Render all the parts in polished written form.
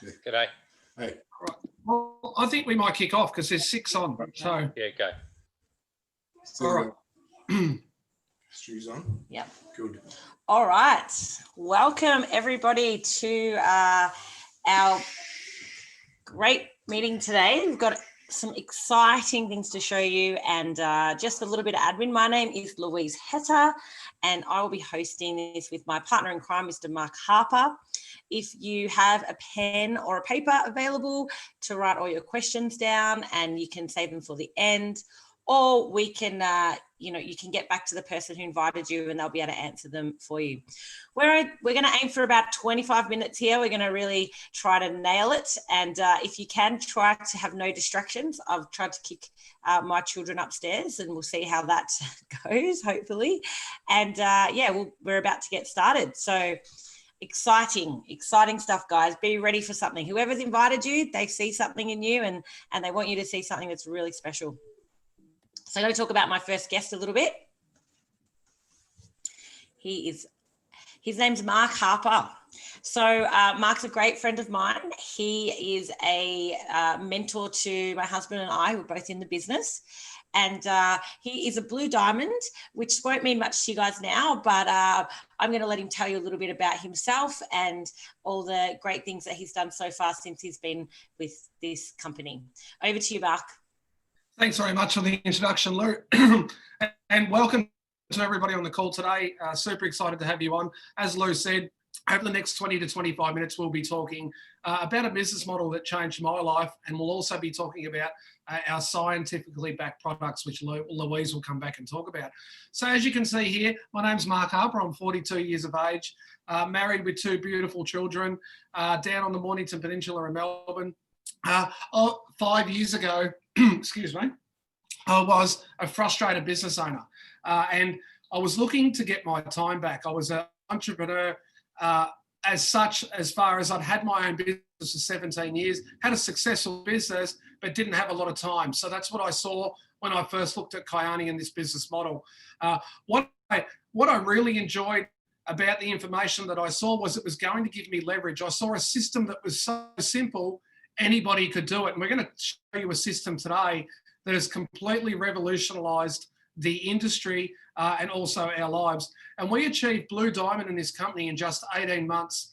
G'day. Hey. Right. Well, I think we might kick off because there's 6 on. So Yeah, go. all right. Stu's on. Yep. Good. All right. Welcome everybody to our great meeting today. We've got some exciting things to show you and just a little bit of admin. My name is Louise Hetter and I will be hosting this with my partner in crime, Mr. Mark Harper. If you have a pen or a paper available to write all your questions down, and you can save them for the end, or we can, you can get back to the person who invited you and they'll be able to answer them for you. We're going to aim for about 25 minutes here. We're going to really try to nail it. And if you can, try to have no distractions. I've tried to kick my children upstairs and we'll see how that goes, hopefully. And we're about to get started. So exciting stuff, guys. Be ready for something. Whoever's invited you, they see something in you and they want you to see something that's really special. So I'm going to talk about my first guest a little bit. His name's Mark Harper. So Mark's a great friend of mine. He is a mentor to my husband and I, who are both in the business. And he is a blue diamond, which won't mean much to you guys now, but I'm going to let him tell you a little bit about himself and all the great things that he's done so far since he's been with this company. Over to you, Mark. Thanks very much for the introduction, Lou. And welcome to everybody on the call today. Super excited to have you on. As Lou said, over the next 20 to 25 minutes, we'll be talking about a business model that changed my life, and we'll also be talking about our scientifically backed products, which Louise will come back and talk about. So as you can see here, my name's Mark Harper. I'm 42 years of age, married with 2 beautiful children, down on the Mornington Peninsula in Melbourne. 5 years ago, excuse me, I was a frustrated business owner and I was looking to get my time back. I was an entrepreneur as far as I'd had my own business for 17 years, had a successful business, but didn't have a lot of time. So that's what I saw when I first looked at Kyani and this business model. What I really enjoyed about the information that I saw was it was going to give me leverage. I saw a system that was so simple, anybody could do it. And we're going to show you a system today that has completely revolutionized the industry and also our lives. And we achieved Blue Diamond in this company in just 18 months,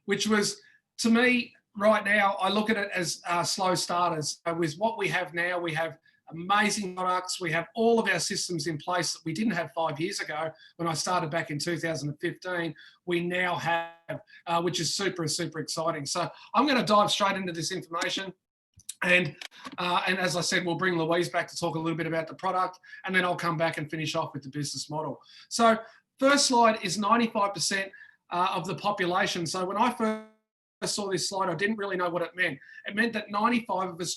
which was, to me, right now, I look at it as slow starters. With what we have now, we have amazing products. We have all of our systems in place that we didn't have 5 years ago when I started back in 2015. We now have, which is super, super exciting. So I'm going to dive straight into this information. And as I said, we'll bring Louise back to talk a little bit about the product, and then I'll come back and finish off with the business model. So first slide is 95% of the population. So when I first saw this slide, I didn't really know what it meant. It meant that 95 of us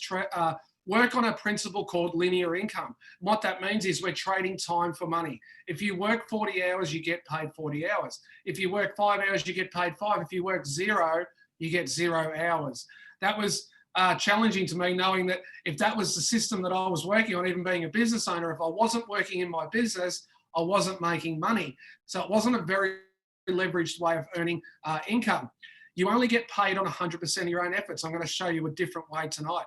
work on a principle called linear income. What that means is we're trading time for money. If you work 40 hours, you get paid 40 hours. If you work 5 hours, you get paid 5. If you work 0, you get 0 hours. That was challenging to me, knowing that if that was the system that I was working on, even being a business owner, if I wasn't working in my business, I wasn't making money. So it wasn't a very leveraged way of earning income. You only get paid on 100% of your own efforts. I'm going to show you a different way tonight.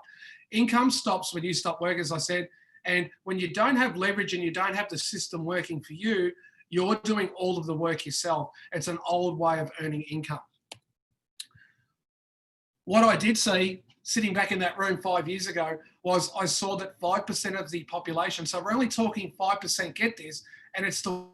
Income stops when you stop work, as I said. And when you don't have leverage and you don't have the system working for you, you're doing all of the work yourself. It's an old way of earning income. What I did see, sitting back in that room 5 years ago, was I saw that 5% of the population, so we're only talking 5% get this, and it's the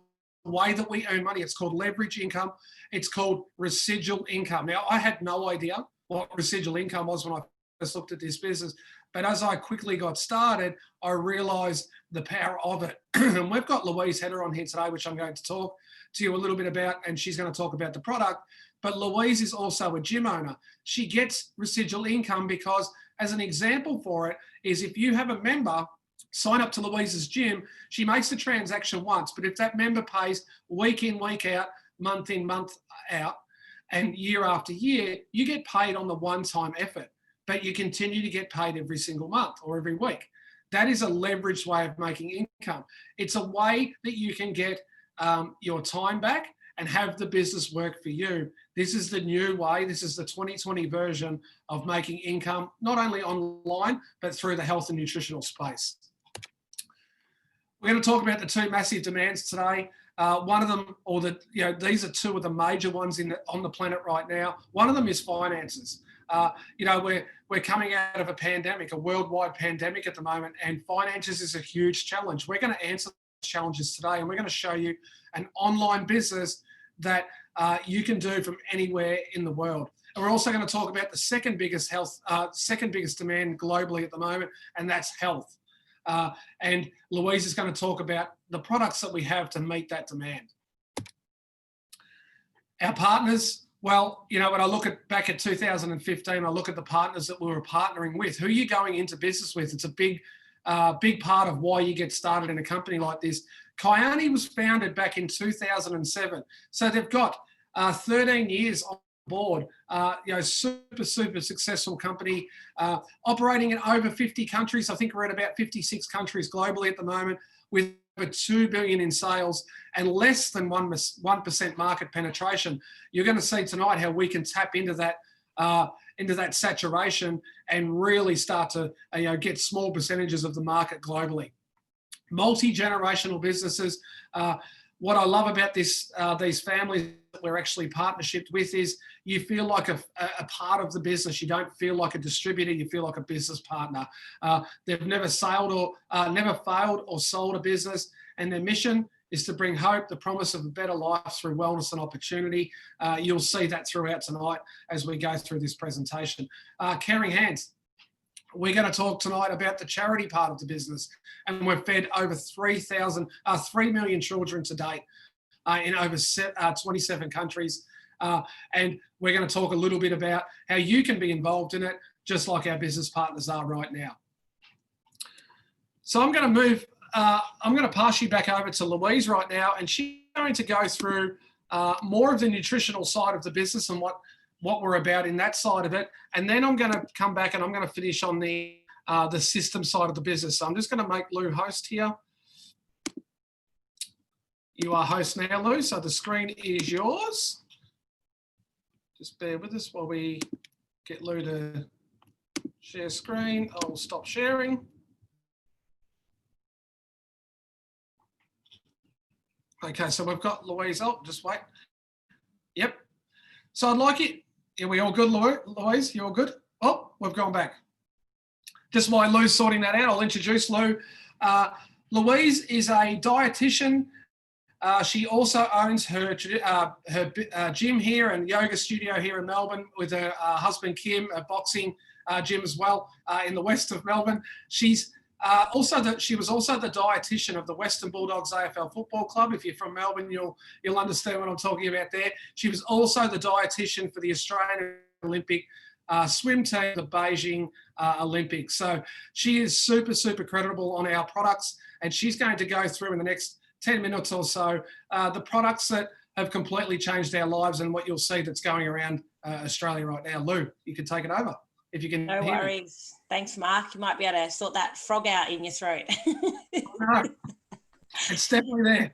way that we earn money. It's called leverage income. It's called residual income. Now, I had no idea what residual income was when I first looked at this business, but as I quickly got started, I realized the power of it. And we've got Louise Hetter on here today, which I'm going to talk to you a little bit about, and she's going to talk about the product. But Louise is also a gym owner. She gets residual income because, as an example for it, is if you have a member sign up to Louise's gym, she makes the transaction once, but if that member pays week in, week out, month in, month out, and year after year, you get paid on the one-time effort, but you continue to get paid every single month or every week. That is a leveraged way of making income. It's a way that you can get your time back, and have the business work for you. This is the new way. This is the 2020 version of making income, not only online, but through the health and nutritional space. We're going to talk about the two massive demands today. One of them, these are two of the major ones on the planet right now. One of them is finances. We're coming out of a pandemic, a worldwide pandemic at the moment, and finances is a huge challenge. We're going to answer those challenges today, and we're going to show you an online business that you can do from anywhere in the world. And we're also going to talk about the second biggest demand globally at the moment, and that's health. And Louise is going to talk about the products that we have to meet that demand. Our partners, well, when I look back at 2015, I look at the partners that we were partnering with. Who are you going into business with? It's a big part of why you get started in a company like this. Kyani was founded back in 2007. So they've got 13 years on board, super successful company, operating in over 50 countries. I think we're at about 56 countries globally at the moment, with over 2 billion in sales and less than 1% market penetration. You're going to see tonight how we can tap into that saturation and really start to get small percentages of the market globally. Multi-generational businesses. What I love about these families that we're actually partnershiped with is you feel like a part of the business. You don't feel like a distributor. You feel like a business partner. They've never failed or sold a business, and their mission is to bring hope, the promise of a better life through wellness and opportunity. You'll see that throughout tonight as we go through this presentation. Caring Hands. We're going to talk tonight about the charity part of the business, and we've fed over 3 million children to date in over 27 countries. And we're going to talk a little bit about how you can be involved in it, just like our business partners are right now. So I'm going to pass you back over to Louise right now, and she's going to go through more of the nutritional side of the business and what we're about in that side of it. And then I'm going to come back and I'm going to finish on the system side of the business. So I'm just going to make Lou host here. You are host now, Lou, so the screen is yours. Just bear with us while we get Lou to share screen. I'll stop sharing. Okay, so we've got Louise. Oh, just wait. Yep. So I'd like it. Are we all good, Louise? You all good? Oh, we've gone back. Just while Lou's sorting that out, I'll introduce Lou. Louise is a dietitian. She also owns her gym here and yoga studio here in Melbourne with her husband, Kim, a boxing gym as well in the west of Melbourne. She was also the dietitian of the Western Bulldogs AFL Football Club. If you're from Melbourne, you'll understand what I'm talking about there. She was also the dietitian for the Australian Olympic swim team, the Beijing Olympics. So she is super, super credible on our products, and she's going to go through in the next 10 minutes or so the products that have completely changed our lives and what you'll see that's going around Australia right now. Lou, you can take it over. If you can. No worries. Thanks, Mark. You might be able to sort that frog out in your throat. No, it's definitely there.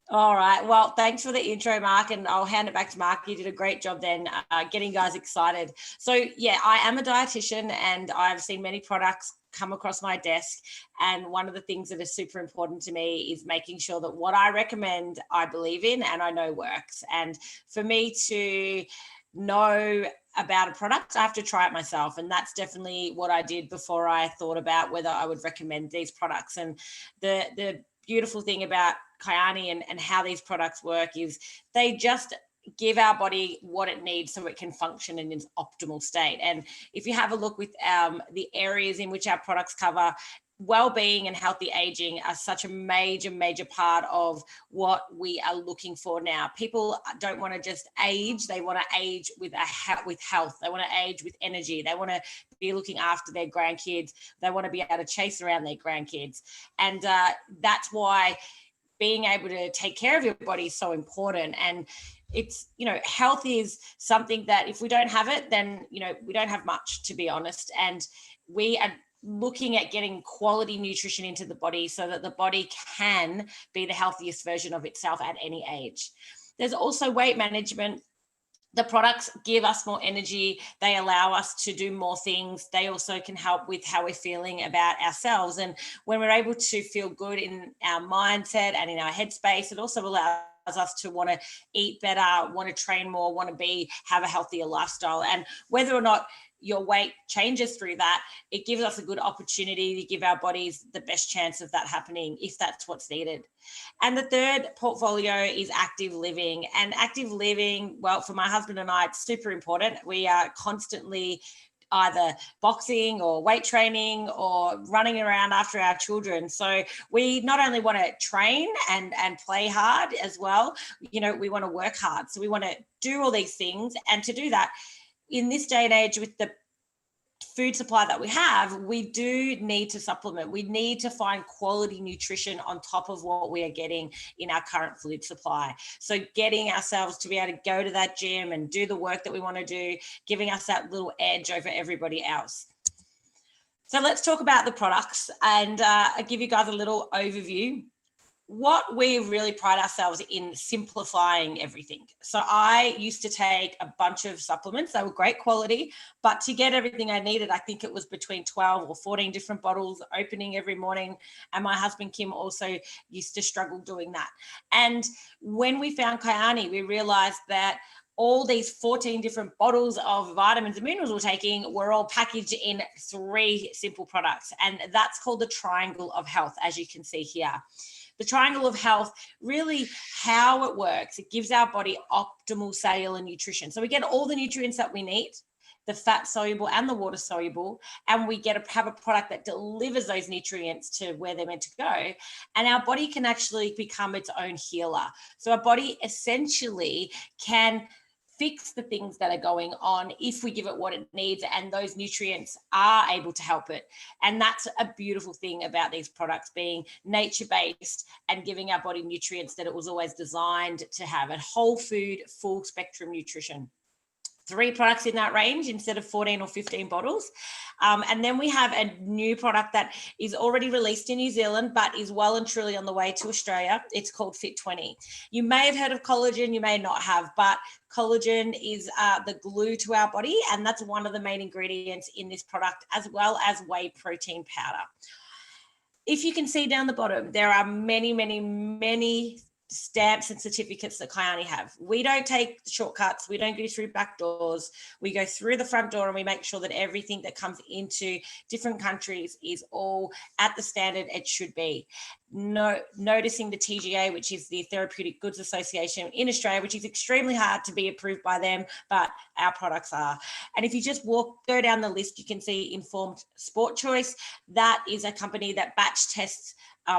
All right. Well, thanks for the intro, Mark, and I'll hand it back to Mark. You did a great job then getting guys excited. So, yeah, I am a dietitian and I've seen many products come across my desk. And one of the things that is super important to me is making sure that what I recommend, I believe in and I know works. And for me to know about a product, I have to try it myself. And that's definitely what I did before I thought about whether I would recommend these products. And the beautiful thing about Kyani and how these products work is they just give our body what it needs so it can function in its optimal state. And if you have a look with the areas in which our products cover, well-being and healthy aging are such a major part of what we are looking for now. People don't want to just age, they want to age with health, they want to age with energy, they want to be looking after their grandkids, they want to be able to chase around their grandkids. And that's why being able to take care of your body is so important. And it's, health is something that if we don't have it, then, we don't have much, to be honest. And we are looking at getting quality nutrition into the body so that the body can be the healthiest version of itself at any age. There's also weight management. The products give us more energy. They allow us to do more things. They also can help with how we're feeling about ourselves. And when we're able to feel good in our mindset and in our headspace, it also allows us to want to eat better, want to train more, want to have a healthier lifestyle. And whether or not your weight changes through that, it gives us a good opportunity to give our bodies the best chance of that happening if that's what's needed. And the third portfolio is active living. And active living, well, for my husband and I, it's super important. We are constantly either boxing or weight training or running around after our children. So we not only want to train and play hard as well, we want to work hard. So we want to do all these things. And to do that, in this day and age with the food supply that we have, we do need to supplement. We need to find quality nutrition on top of what we are getting in our current food supply. So getting ourselves to be able to go to that gym and do the work that we want to do, giving us that little edge over everybody else. So let's talk about the products, and I'll give you guys a little overview. What we really pride ourselves in simplifying everything. So I used to take a bunch of supplements. They were great quality, but to get everything I needed, I think it was between 12 or 14 different bottles opening every morning. And my husband, Kim, also used to struggle doing that. And when we found Kyani, we realized that all these 14 different bottles of vitamins and minerals we're taking were all packaged in 3 simple products. And that's called the Triangle of Health, as you can see here. The Triangle of Health, really how it works, it gives our body optimal cellular nutrition. So we get all the nutrients that we need, the fat soluble and the water soluble, and we have a product that delivers those nutrients to where they're meant to go. And our body can actually become its own healer. So our body essentially can fix the things that are going on if we give it what it needs, and those nutrients are able to help it. And that's a beautiful thing about these products being nature-based and giving our body nutrients that it was always designed to have, a whole food, full spectrum nutrition. 3 products in that range instead of 14 or 15 bottles. And then we have a new product that is already released in New Zealand, but is well and truly on the way to Australia. It's called Fit20. You may have heard of collagen, you may not have, but collagen is the glue to our body, and that's one of the main ingredients in this product, as well as whey protein powder. If you can see down the bottom, there are many, many, many stamps and certificates that Kyani have. We don't take shortcuts. We don't go through back doors. We go through the front door, and we make sure that everything that comes into different countries is all at the standard it should be. Noticing the TGA, which is the Therapeutic Goods Association in Australia, which is extremely hard to be approved by them, but our products are. And if you just go down the list, you can see Informed Sport Choice. That is a company that batch tests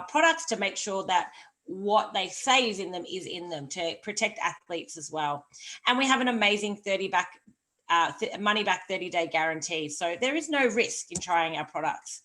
products to make sure that what they say is in them to protect athletes as well. And we have an amazing money back 30-day guarantee. So there is no risk in trying our products.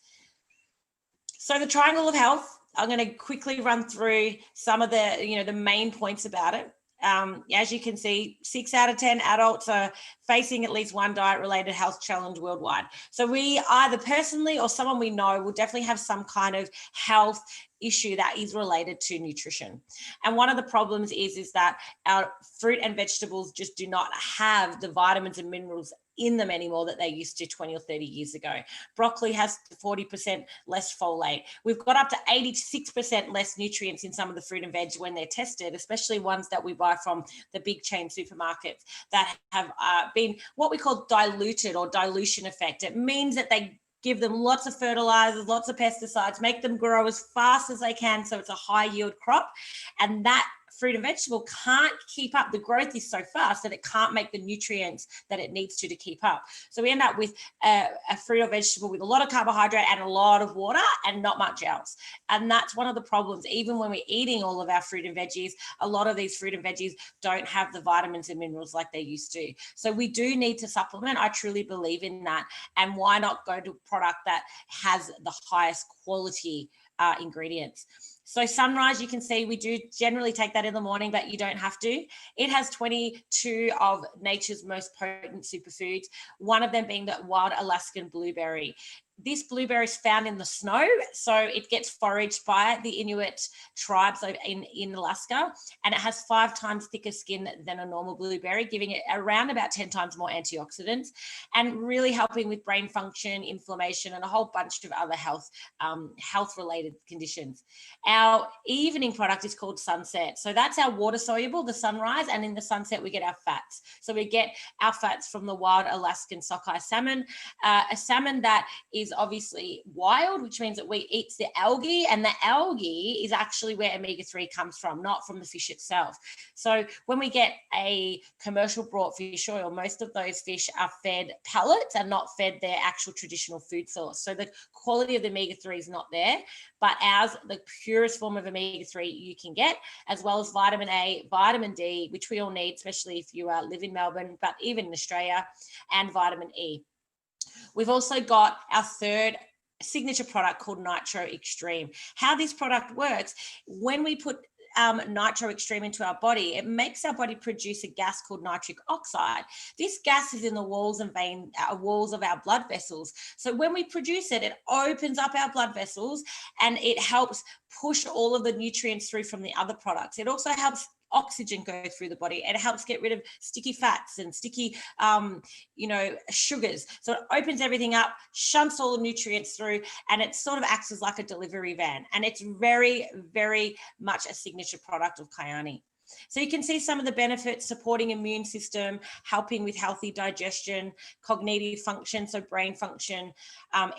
So the Triangle of Health, I'm going to quickly run through some of the main points about it. As you can see, 6 out of 10 adults are facing at least one diet-related health challenge worldwide. So we either personally or someone we know will definitely have some kind of health issue that is related to nutrition. And one of the problems is that our fruit and vegetables just do not have the vitamins and minerals in them anymore that they used to 20 or 30 years ago. Broccoli has 40% less folate. We've got up to 86% less nutrients in some of the fruit and veg when they're tested, especially ones that we buy from the big chain supermarkets that have been what we call diluted or dilution effect. It means that they give them lots of fertilizers, lots of pesticides, make them grow as fast as they can so it's a high yield crop. And that fruit and vegetable can't keep up. The growth is so fast that it can't make the nutrients that it needs to keep up. So we end up with a fruit or vegetable with a lot of carbohydrate and a lot of water and not much else. And that's one of the problems. Even when we're eating all of our fruit and veggies, a lot of these fruit and veggies don't have the vitamins and minerals like they used to. So we do need to supplement. I truly believe in that. And why not go to a product that has the highest quality ingredients? So Sunrise, you can see we do generally take that in the morning, but you don't have to. It has 22 of nature's most potent superfoods, one of them being the wild Alaskan blueberry. This blueberry is found in the snow, so it gets foraged by the Inuit tribes in Alaska, and it has 5 times thicker skin than a normal blueberry, giving it around about 10 times more antioxidants, and really helping with brain function, inflammation, and a whole bunch of other health-related conditions. Our evening product is called Sunset. So that's our water soluble, the Sunrise, and in the Sunset we get our fats. So we get our fats from the wild Alaskan sockeye salmon, a salmon that is obviously wild, which means that we eat the algae, and the algae is actually where omega-3 comes from, not from the fish itself. So when we get a commercial brought fish oil, most of those fish are fed pellets and not fed their actual traditional food source. So the quality of the omega-3 is not there, but ours, the purest form of omega-3 you can get, as well as vitamin A, vitamin D, which we all need, especially if you live in Melbourne, but even in Australia, and vitamin E. We've also got our third signature product called Nitro Extreme. How this product works, when we put Nitro Extreme into our body, it makes our body produce a gas called nitric oxide. This gas is in the walls and walls of our blood vessels. So when we produce it, it opens up our blood vessels and it helps push all of the nutrients through from the other products. It also helps oxygen go through the body. It helps get rid of sticky fats and sticky, sugars. So it opens everything up, shunts all the nutrients through, and it sort of acts as like a delivery van. And it's very, very much a signature product of Kyani. So you can see some of the benefits: supporting immune system, helping with healthy digestion, cognitive function, so brain function,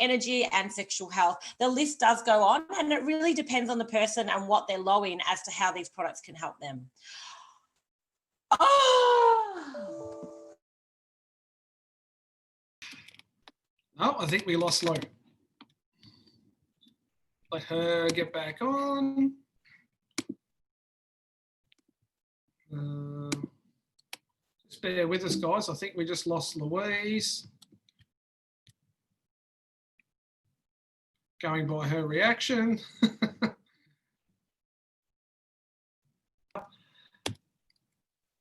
energy, and sexual health. The list does go on, and it really depends on the person and what they're low in as to how these products can help them. Oh, I think we lost Lo. Let her get back on. Just bear with us, guys. I think we just lost Louise. Going by her reaction.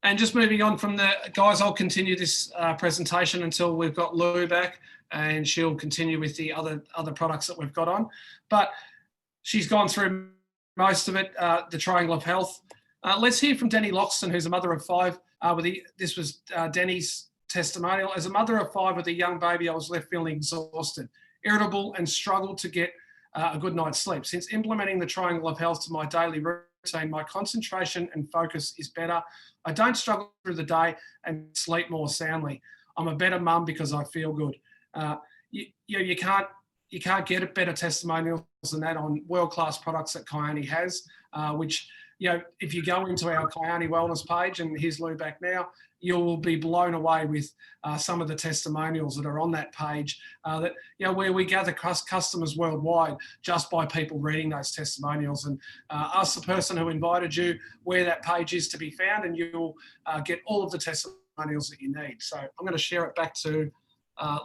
And just moving on from the guys, I'll continue this presentation until we've got Lou back, and she'll continue with the other products that we've got on. But she's gone through most of it, the Triangle of Health. Let's hear from Denny Loxton, who's a mother of 5. This was Denny's testimonial. As a mother of 5 with a young baby, I was left feeling exhausted, irritable, and struggled to get a good night's sleep. Since implementing the Triangle of Health to my daily routine, my concentration and focus is better. I don't struggle through the day and sleep more soundly. I'm a better mum because I feel good. You can't get a better testimonials than that on world-class products that Kyani has, which, if you go into our Kyani Wellness page, and here's Lou back now, you'll be blown away with some of the testimonials that are on that page, where we gather customers worldwide just by people reading those testimonials. And ask the person who invited you where that page is to be found, and you'll get all of the testimonials that you need. So I'm going to share it back to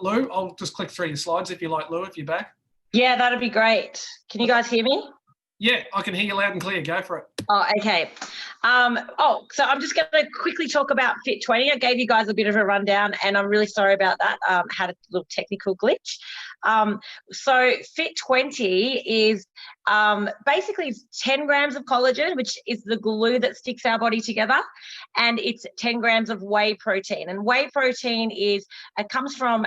Lou. I'll just click through your slides if you like, Lou, if you're back. Yeah, that'd be great. Can you guys hear me? Yeah, I can hear you loud and clear. Go for it. Oh, okay. So I'm just going to quickly talk about Fit 20. I gave you guys a bit of a rundown, and I'm really sorry about that. Had a little technical glitch. So Fit 20 is basically 10 grams of collagen, which is the glue that sticks our body together, and it's 10 grams of whey protein. And whey protein it comes from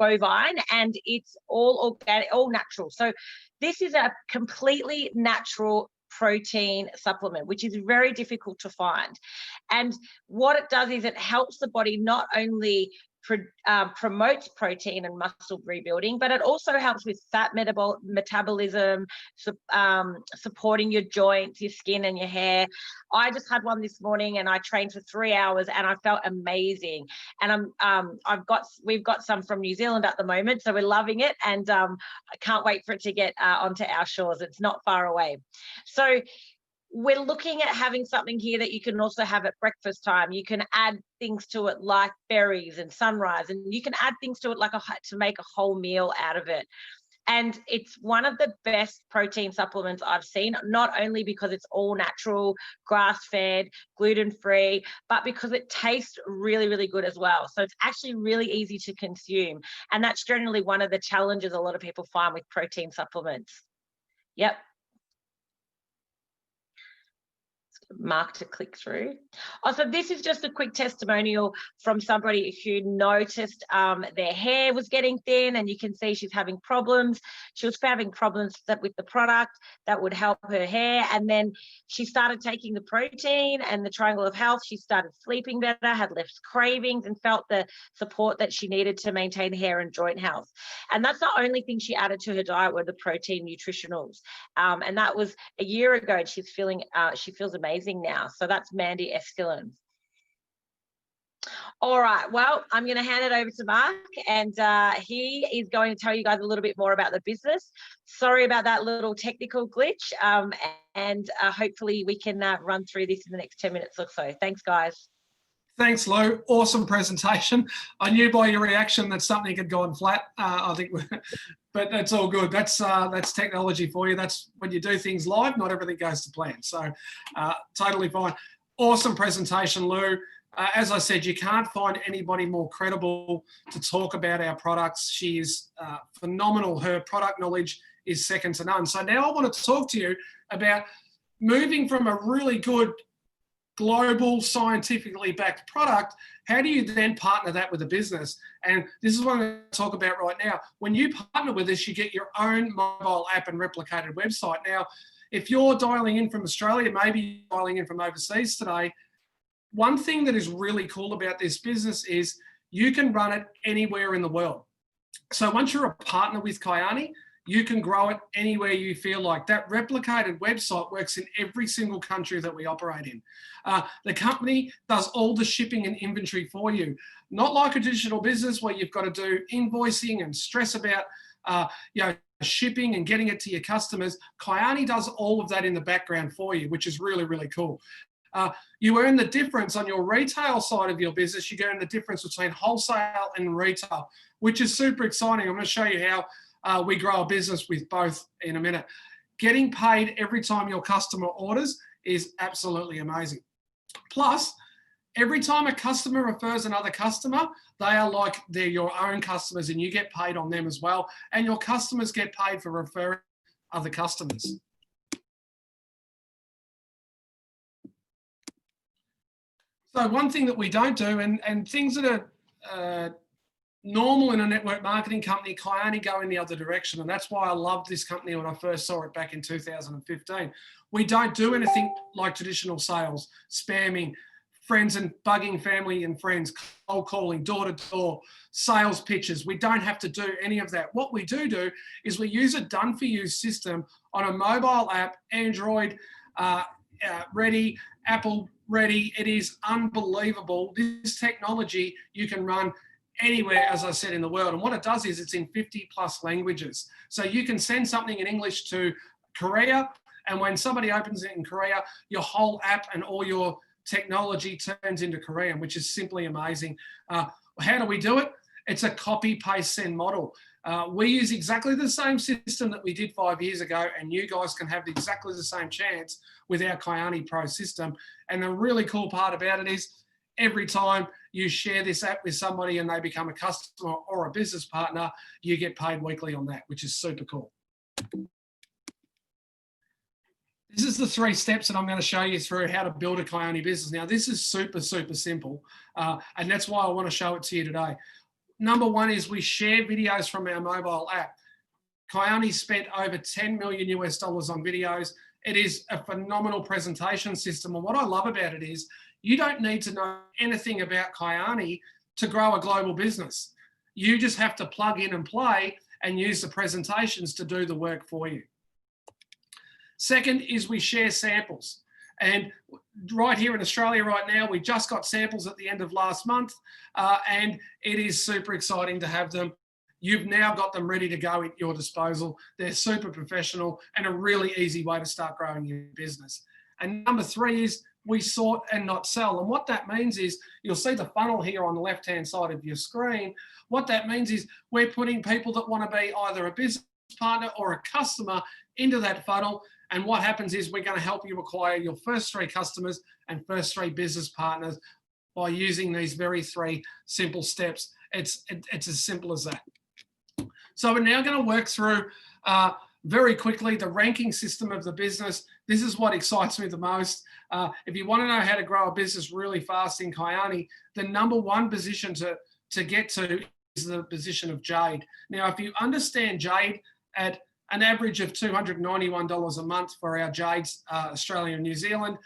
bovine, and it's all organic, all natural. So this is a completely natural protein supplement, which is very difficult to find. And what it does is it helps the body not only promotes protein and muscle rebuilding, but it also helps with fat metabolism, supporting your joints, your skin, and your hair. I just had one this morning, and I trained for 3 hours, and I felt amazing. And we've got some from New Zealand at the moment, so we're loving it, and I can't wait for it to get onto our shores. It's not far away. So we're looking at having something here that you can also have at breakfast time. You can add things to it like berries and Sunrise, and you can add things to it like to make a whole meal out of it. And it's one of the best protein supplements I've seen, not only because it's all natural, grass-fed, gluten-free, but because it tastes really, really good as well. So it's actually really easy to consume. And that's generally one of the challenges a lot of people find with protein supplements. Yep. Mark to click through. Also, this is just a quick testimonial from somebody who noticed their hair was getting thin, and you can see she's having problems. She was having problems with the product that would help her hair, and then she started taking the protein and the Triangle of Health. She started sleeping better, had less cravings, and felt the support that she needed to maintain hair and joint health. And that's the only thing she added to her diet were the protein nutritionals. And that was a year ago, and she feels amazing now. So that's Mandy Eskillen. All right, well, I'm going to hand it over to Mark, and he is going to tell you guys a little bit more about the business. Sorry about that little technical glitch, and hopefully we can run through this in the next 10 minutes or so. Thanks, guys. Thanks, Lou. Awesome presentation. I knew by your reaction that something had gone flat. I think, but that's all good. That's technology for you. That's when you do things live, not everything goes to plan. So totally fine. Awesome presentation, Lou. As I said, you can't find anybody more credible to talk about our products. She is phenomenal. Her product knowledge is second to none. So now I want to talk to you about moving from a really good global, scientifically backed product. How do you then partner that with a business? And this is what I'm going to talk about right now. When you partner with us, you get your own mobile app and replicated website. Now, if you're dialing in from Australia, maybe dialing in from overseas today, one thing that is really cool about this business is you can run it anywhere in the world. So once you're a partner with Kyani, you can grow it anywhere you feel like. That replicated website works in every single country that we operate in. The company does all the shipping and inventory for you. Not like a digital business where you've got to do invoicing and stress about shipping and getting it to your customers. Kyani does all of that in the background for you, which is really, really cool. You earn the difference on your retail side of your business. You earn the difference between wholesale and retail, which is super exciting. I'm going to show you how we grow a business with both in a minute. Getting paid every time your customer orders is absolutely amazing. Plus, every time a customer refers another customer, they are like they're your own customers, and you get paid on them as well. And your customers get paid for referring other customers. So one thing that we don't do, and things that are normal in a network marketing company, Kyani go in the other direction. And that's why I loved this company when I first saw it back in 2015. We don't do anything like traditional sales, spamming, friends and bugging family and friends, cold calling, door-to-door, sales pitches. We don't have to do any of that. What we do is we use a done-for-you system on a mobile app, Android ready, Apple ready. It is unbelievable. This technology you can run anywhere, as I said, in the world. And what it does is it's in 50 plus languages. So you can send something in English to Korea, and when somebody opens it in Korea, your whole app and all your technology turns into Korean, which is simply amazing. How do we do it? It's a copy, paste, send model. We use exactly the same system that we did 5 years ago, and you guys can have exactly the same chance with our Kyani Pro system. And the really cool part about it is every time you share this app with somebody and they become a customer or a business partner, you get paid weekly on that, which is super cool. This is the 3 steps that I'm going to show you through how to build a Kyani business. Now, this is super, super simple, and that's why I want to show it to you today. Number 1 is we share videos from our mobile app. Kyani spent over $10 million US on videos. It is a phenomenal presentation system, and what I love about it is you don't need to know anything about Kyani to grow a global business. You just have to plug in and play and use the presentations to do the work for you. Second is we share samples. And right here in Australia right now, we just got samples at the end of last month, and it is super exciting to have them. You've now got them ready to go at your disposal. They're super professional and a really easy way to start growing your business. And number 3 is we sort and not sell. And what that means is you'll see the funnel here on the left-hand side of your screen. What that means is we're putting people that want to be either a business partner or a customer into that funnel. And what happens is we're going to help you acquire your first 3 customers and first 3 business partners by using these very 3 simple steps. It's as simple as that. So we're now going to work through very quickly the ranking system of the business. This is what excites me the most. If you want to know how to grow a business really fast in Kyani, the number 1 position to get to is the position of Jade. Now, if you understand Jade at an average of $291 a month for our Jades, Australia and New Zealand.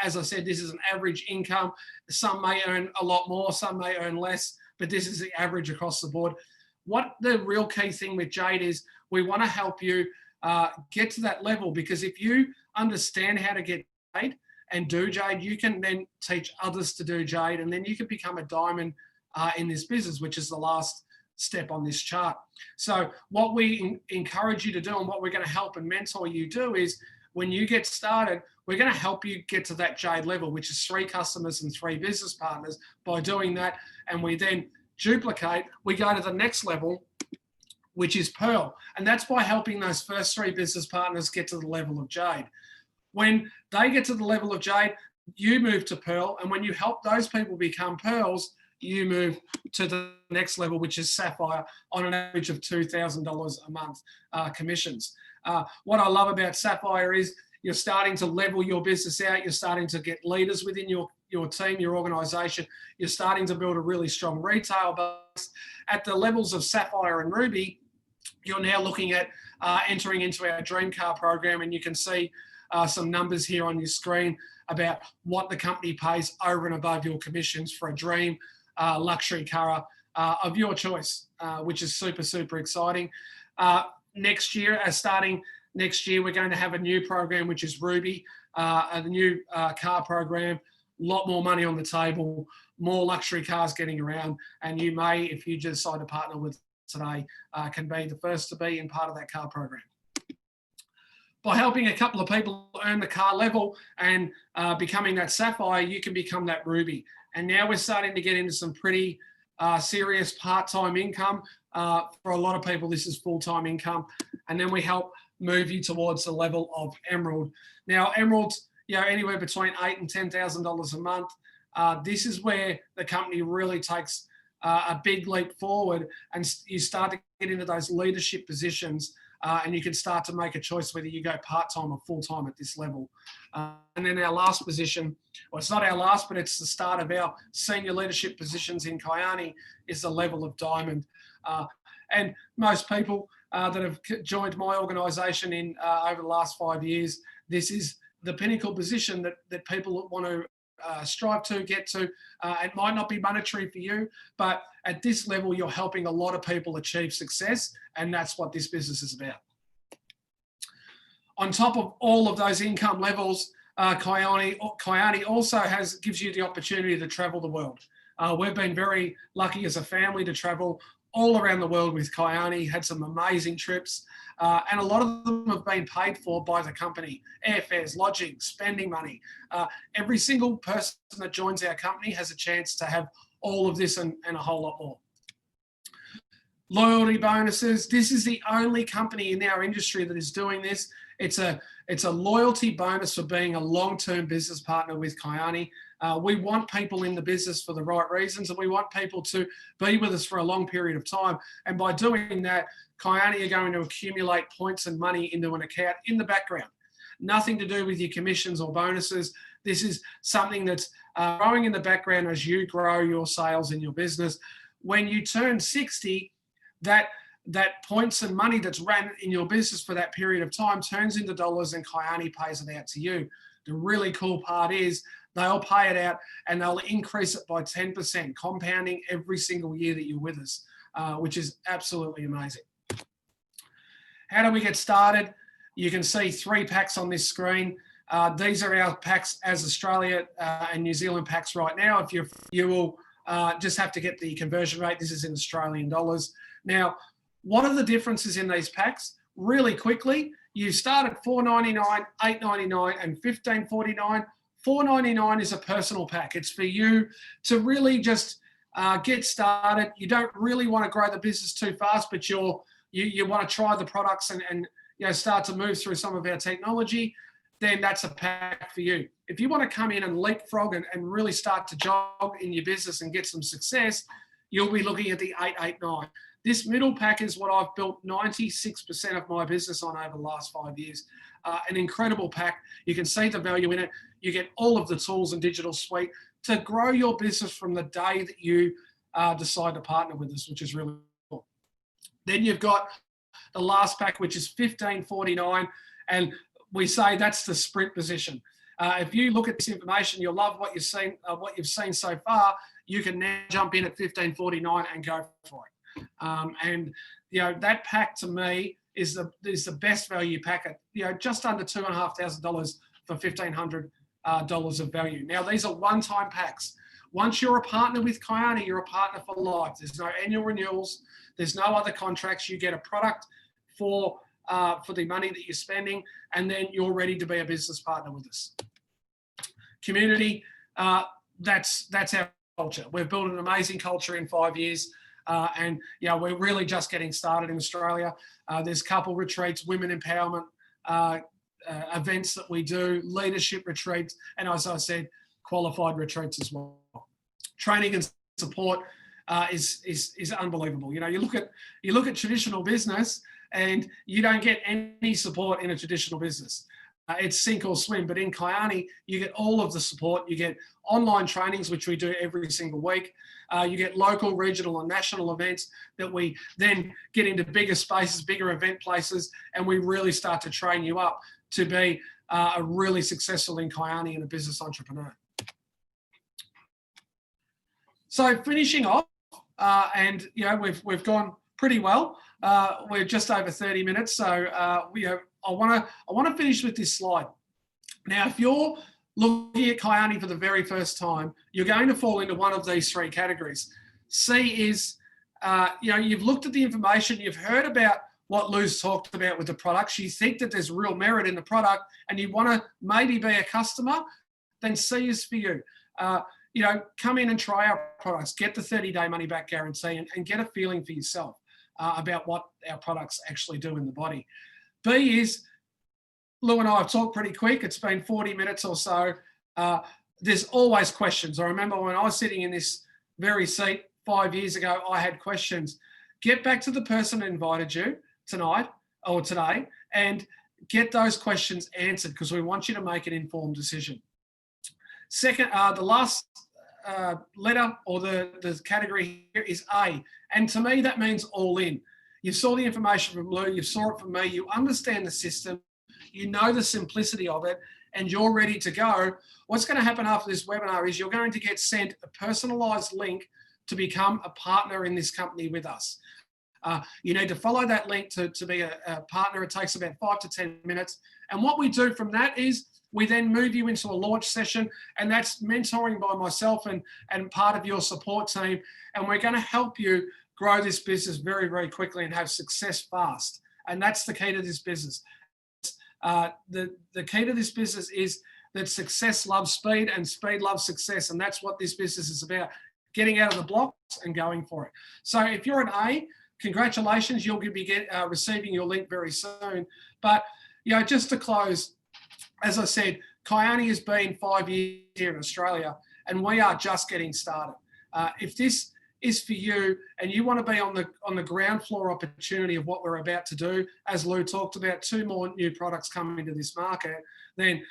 As I said, this is an average income. Some may earn a lot more, some may earn less, but this is the average across the board. What the real key thing with Jade is, we want to help you get to that level, because if you understand how to get Jade and do Jade, you can then teach others to do Jade, and then you can become a diamond in this business, which is the last step on this chart. So what we encourage you to do, and what we're going to help and mentor you do, is when you get started, we're going to help you get to that Jade level, which is 3 customers and 3 business partners. By doing that, and we then duplicate, we go to the next level, which is Pearl. And that's by helping those first 3 business partners get to the level of Jade. When they get to the level of Jade, you move to Pearl. And when you help those people become Pearls, you move to the next level, which is Sapphire, on an average of $2,000 a month commissions. What I love about Sapphire is you're starting to level your business out. You're starting to get leaders within your team, your organization. You're starting to build a really strong retail base. At the levels of Sapphire and Ruby, you're now looking at entering into our Dream Car program, and you can see some numbers here on your screen about what the company pays over and above your commissions for a dream luxury car of your choice, which is super, super exciting. Next year, starting next year, we're going to have a new program, which is Ruby, a new car program, a lot more money on the table, more luxury cars getting around, and you may, if you decide to partner with today, can be the first to be in part of that car program. By helping a couple of people earn the car level and becoming that Sapphire, you can become that Ruby. And now we're starting to get into some pretty serious part-time income. For a lot of people, this is full-time income. And then we help move you towards the level of Emerald. Now, Emerald's anywhere between $8,000 and $10,000 a month. This is where the company really takes a big leap forward, and you start to get into those leadership positions, and you can start to make a choice whether you go part-time or full-time at this level. And then our last position, well, it's not our last, but it's the start of our senior leadership positions in Kyani, is the level of Diamond. And most people that have joined my organisation in over the last 5 years, this is the pinnacle position that people want to strive to get to. It might not be monetary for you, but at this level, you're helping a lot of people achieve success, and that's what this business is about. On top of all of those income levels, Kyani also gives you the opportunity to travel the world. We've been very lucky as a family to travel all around the world with Kyani, had some amazing trips, and a lot of them have been paid for by the company. Airfares, lodging, spending money. Every single person that joins our company has a chance to have all of this and a whole lot more. Loyalty bonuses. This is the only company in our industry that is doing this. It's a loyalty bonus for being a long-term business partner with Kyani. We want people in the business for the right reasons, and we want people to be with us for a long period of time. And by doing that, Kyani are going to accumulate points and money into an account in the background. Nothing to do with your commissions or bonuses. This is something that's growing in the background as you grow your sales in your business. When you turn 60, that points and money that's ran in your business for that period of time turns into dollars, and Kyani pays it out to you. The really cool part is they'll pay it out and they'll increase it by 10%, compounding every single year that you're with us, which is absolutely amazing. How do we get started? You can see 3 packs on this screen. These are our packs as Australia and New Zealand packs right now. You will just have to get the conversion rate. This is in Australian dollars. Now, what are the differences in these packs? Really quickly, you start at $4.99, $8.99, and $15.49. $4.99 is a personal pack. It's for you to really just get started. You don't really want to grow the business too fast, but you're you want to try the products and start to move through some of our technology, then that's a pack for you. If you want to come in and leapfrog and really start to jog in your business and get some success, you'll be looking at the 889. This middle pack is what I've built 96% of my business on over the last 5 years. An incredible pack. You can see the value in it. You get all of the tools and digital suite to grow your business from the day that you decide to partner with us, which is really cool. Then you've got the last pack, which is $15.49, and we say that's the sprint position. If you look at this information, you'll love what you've seen so far. You can now jump in at $15.49 and go for it. And that pack to me is the best value pack at just under $2,500 for $1,500 of value. Now these are one-time packs. Once you're a partner with Kyani, you're a partner for life. There's no annual renewals. There's no other contracts. You get a product for the money that you're spending, and then you're ready to be a business partner with us. Community, that's our culture. We've built an amazing culture in 5 years, and we're really just getting started in Australia. There's couple retreats, women empowerment events that we do, leadership retreats, and as I said, qualified retreats as well. Training and support is unbelievable. You look at traditional business, and you don't get any support in a traditional business. It's sink or swim. But in Kyani, you get all of the support. You get online trainings, which we do every single week. You get local, regional, and national events that we then get into bigger spaces, bigger event places, and we really start to train you up to be a really successful in Kyani and a business entrepreneur. So finishing off, and we've gone pretty well. We're just over 30 minutes, so I want to finish with this slide. Now, if you're looking at Kyani for the very first time, you're going to fall into one of these three categories. C is, you've looked at the information, you've heard about what Lou's talked about with the products, you think that there's real merit in the product, and you want to maybe be a customer, then C is for you. Come in and try our products, get the 30-day money-back guarantee, and get a feeling for yourself about what our products actually do in the body. B is, Lou and I have talked pretty quick. It's been 40 minutes or so. There's always questions. I remember when I was sitting in this very seat 5 years ago, I had questions. Get back to the person who invited you tonight or today and get those questions answered, because we want you to make an informed decision. Second, the last letter or the category here is A. And to me, that means all in. You saw the information from Lou, you saw it from me, you understand the system, you know the simplicity of it, and you're ready to go. What's going to happen after this webinar is you're going to get sent a personalized link to become a partner in this company with us. You need to follow that link to be a partner. It takes about 5 to 10 minutes. And what we do from that is we then move you into a launch session, and that's mentoring by myself and part of your support team. And we're going to help you grow this business very, very quickly and have success fast. And that's the key to this business. The key to this business is that success loves speed and speed loves success. And that's what this business is about, getting out of the blocks and going for it. So if you're an A, congratulations, you'll be receiving your link very soon. But, just to close, as I said, Kyani has been 5 years here in Australia, and we are just getting started. If this is for you and you want to be on the ground floor opportunity of what we're about to do, as Lou talked about, 2 more new products coming into this market, then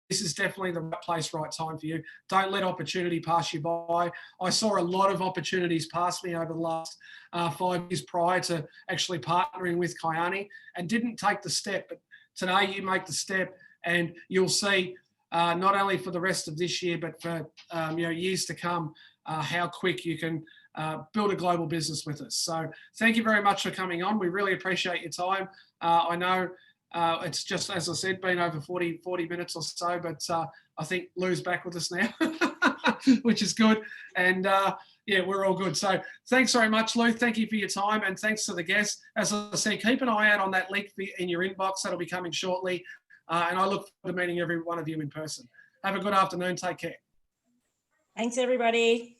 this is definitely the right place, right time for you. Don't let opportunity pass you by. I saw a lot of opportunities pass me over the last 5 years prior to actually partnering with Kyani and didn't take the step. But today you make the step, and you'll see not only for the rest of this year, but for years to come, how quick you can build a global business with us. So thank you very much for coming on. We really appreciate your time. I know it's just, as I said, been over 40 minutes or so, but I think Lou's back with us now, which is good. And we're all good. So thanks very much, Lou. Thank you for your time, and thanks to the guests. As I say, keep an eye out on that link in your inbox. That'll be coming shortly. And I look forward to meeting every one of you in person. Have a good afternoon. Take care. Thanks, everybody.